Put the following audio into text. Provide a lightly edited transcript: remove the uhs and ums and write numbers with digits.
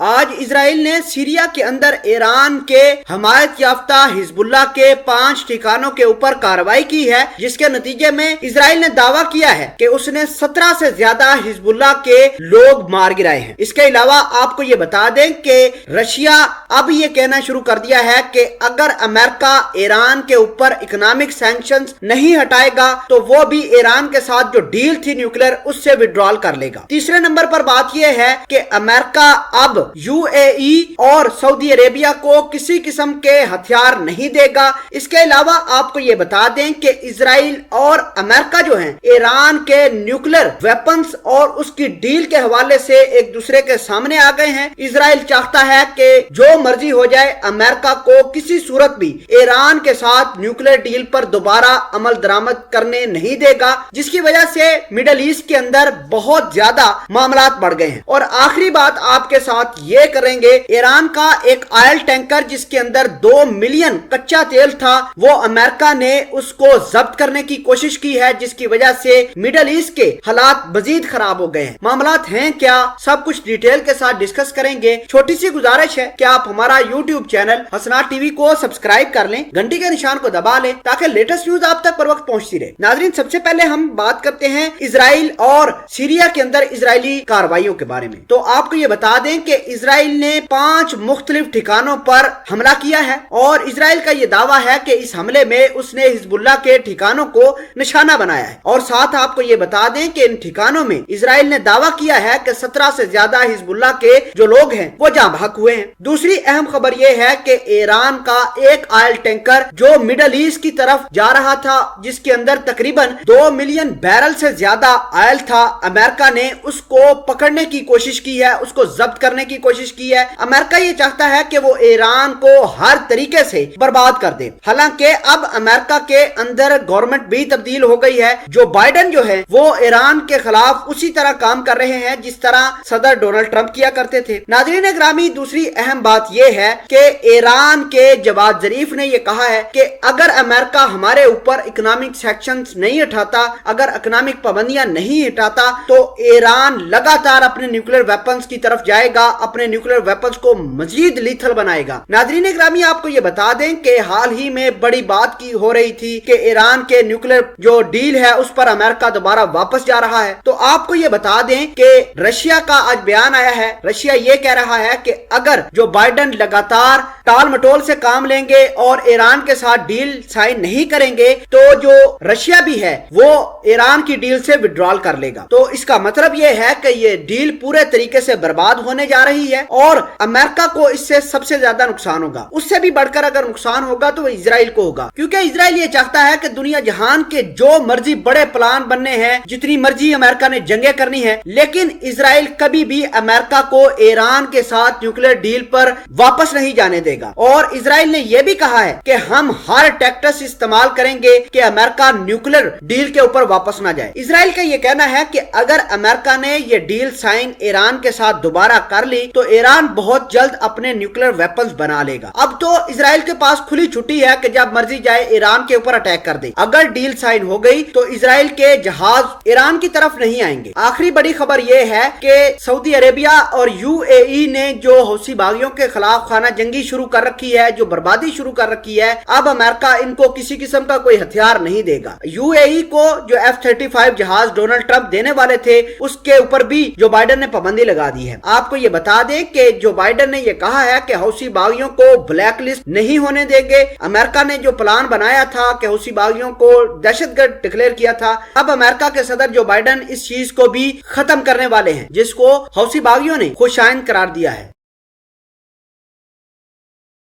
آج اسرائیل نے سیریا کے اندر ایران کے حمایت یافتہ حزب اللہ کے 5 ٹھکانوں کے اوپر کارروائی کی ہے، جس کے نتیجے میں اسرائیل نے دعویٰ کیا ہے کہ اس نے 17 سے زیادہ حزب اللہ کے لوگ مار گرائے ہیں۔ اس کے علاوہ آپ کو یہ بتا دیں کہ رشیا اب یہ کہنا شروع کر دیا ہے کہ اگر امریکہ ایران کے اوپر اکنامک سینکشنز نہیں ہٹائے گا تو وہ بھی ایران کے ساتھ جو ڈیل تھی نیوکلیر اس سے وڈرال کر لے گا۔ تیسرے نمبر پر بات یہ ہے کہ امریکہ اب UAE اور سعودی عربیہ کو کسی قسم کے ہتھیار نہیں دے گا۔ اس کے علاوہ آپ کو یہ بتا دیں کہ اسرائیل اور امریکہ جو ہیں ایران کے نیوکلیر ویپنز اور اس کی ڈیل کے حوالے سے ایک دوسرے کے سامنے آ گئے ہیں۔ اسرائیل چاہتا ہے کہ جو مرضی ہو جائے امریکہ کو کسی صورت بھی ایران کے ساتھ نیوکلیر ڈیل پر دوبارہ عمل درآمد کرنے نہیں دے گا، جس کی وجہ سے مڈل ایسٹ کے اندر بہت زیادہ معاملات بڑھ گئے ہیں۔ اور آخری بات آپ کے ساتھ یہ کریں گے، ایران کا ایک آئل ٹینکر جس کے اندر 2 ملین کچا تیل تھا، وہ امریکہ نے اس کو ضبط کرنے کی کوشش کی ہے، جس کی وجہ سے مڈل ایسٹ کے حالات مزید خراب ہو گئے ہیں۔ معاملات ہیں کیا، سب کچھ ڈیٹیل کے ساتھ ڈسکس کریں گے۔ چھوٹی سی گزارش ہے کہ آپ ہمارا یوٹیوب چینل حسنات ٹی وی کو سبسکرائب کر لیں، گھنٹی کے نشان کو دبا لیں تاکہ لیٹسٹ نیوز آپ تک پر وقت پہنچتی رہے۔ ناظرین، سب سے پہلے ہم بات کرتے ہیں اسرائیل اور سیریا کے اندر اسرائیلی کارروائیوں کے بارے میں۔ تو آپ کو یہ بتا دیں کہ اسرائیل نے 5 مختلف ٹھکانوں پر حملہ کیا ہے، اور اسرائیل کا یہ دعویٰ ہے کہ اس حملے میں اس نے حزب اللہ کے ٹھکانوں کو نشانہ بنایا ہے، اور ساتھ آپ کو یہ بتا دیں کہ ان ٹھکانوں میں اسرائیل نے دعویٰ کیا ہے کہ 17 سے زیادہ حزب اللہ کے جو لوگ ہیں وہ جاں بحق ہوئے ہیں۔ دوسری اہم خبر یہ ہے کہ ایران کا ایک آئل ٹینکر جو مڈل ایسٹ کی طرف جا رہا تھا، جس کے اندر تقریباً 2 ملین بیرل سے زیادہ آئل تھا، امریکہ نے اس کو پکڑنے کی کوشش کی ہے، اس کو ضبط کرنے کی کوشش کی ہے۔ امریکہ یہ چاہتا ہے کہ وہ ایران کو ہر طریقے سے برباد کر دے۔ حالانکہ اب امریکہ کے اندر گورنمنٹ بھی تبدیل ہو گئی ہے، جو بائیڈن جو ہے وہ ایران کے خلاف اسی طرح کام کر رہے ہیں جس طرح صدر ڈونلڈ ٹرمپ کیا کرتے تھے۔ ناظرین گرامی، دوسری اہم بات یہ ہے کہ ایران کے جواد ظریف نے یہ کہا ہے کہ اگر امریکہ ہمارے اوپر اکنامک سینکشنز نہیں ہٹاتا، اگر اکنامک پابندیاں نہیں ہٹاتا، تو ایران لگاتار اپنے نیوکلیر ویپنز کی طرف جائے گا، اپنے نیوکلیر ویپنز کو مزید لیتھل بنائے گا۔ ناظرین گرامی، آپ کو یہ بتا دیں کہ حال ہی میں بڑی بات کی ہو رہی تھی کہ ایران کے نیوکلیر جو ڈیل ہے اس پر امریکہ دوبارہ واپس جا رہا ہے۔ تو آپ کو یہ بتا دیں کہ رشیا کا آج بیان آیا ہے، رشیا یہ کہہ رہا ہے کہ اگر جو بائیڈن لگاتار ٹال مٹول سے کام لیں گے اور ایران کے ساتھ ڈیل سائن نہیں کریں گے تو جو رشیا بھی ہے وہ ایران کی ڈیل سے وڈرال کر لے گا۔ تو اس کا مطلب یہ ہے کہ یہ ڈیل پورے طریقے سے برباد ہونے جا رہی ہے، اور امریکہ کو اس سے سب سے زیادہ نقصان ہوگا۔ اس سے بھی بڑھ کر اگر نقصان ہوگا تو وہ اسرائیل کو ہوگا، کیونکہ اسرائیل یہ چاہتا ہے کہ دنیا جہان کے جو مرضی بڑے پلان بننے ہیں، جتنی مرضی امریکہ نے جنگیں کرنی ہے، لیکن اسرائیل کبھی بھی امریکہ کو ایران کے ساتھ نیوکلیر ڈیل پر واپس نہیں جانے دے گا۔ اور اسرائیل نے یہ بھی کہا ہے کہ ہم ہر ٹیکٹس استعمال کریں گے کہ امریکہ نیوکلیر ڈیل کے اوپر واپس نہ جائے۔ اسرائیل کا یہ کہنا ہے کہ اگر امریکہ نے یہ ڈیل سائن ایران کے ساتھ دوبارہ کر لی تو ایران بہت جلد اپنے نیوکلیر ویپنز بنا لے گا۔ اب تو اسرائیل کے پاس کھلی چھٹی ہے کہ جب مرضی جائے ایران کے اوپر اٹیک کر دے۔ اگر ڈیل سائن ہو گئی تو اسرائیل کے جہاز ایران کی طرف نہیں آئیں گے۔ آخری بڑی خبر یہ ہے کہ سعودی عربیہ اور UAE نے جو حوثی باغیوں کے خلاف خانہ جنگی شروع کر رکھی ہے، جو بربادی شروع کر رکھی ہے، اب امریکہ ان کو کسی قسم کا کوئی ہتھیار نہیں دے گا۔ UAE کو جو F-35 جہاز ڈونلڈ ٹرمپ دینے والے تھے اس کے اوپر بھی جو بائیڈن نے پابندی لگا دی ہے۔ آپ کو یہ بتا دیں کہ جو بائیڈن نے یہ کہا ہے کہ حوثی باغیوں کو بلیک لسٹ نہیں ہونے دیں گے۔ امریکہ نے جو پلان بنایا تھا کہ حوثی باغیوں کو دہشت گرد ڈکلیئر کیا تھا، اب امریکہ کے صدر جو بائیڈن اس چیز کو بھی ختم کرنے والے ہیں، جس کو حوثی باغیوں نے خوش آئند قرار دیا ہے۔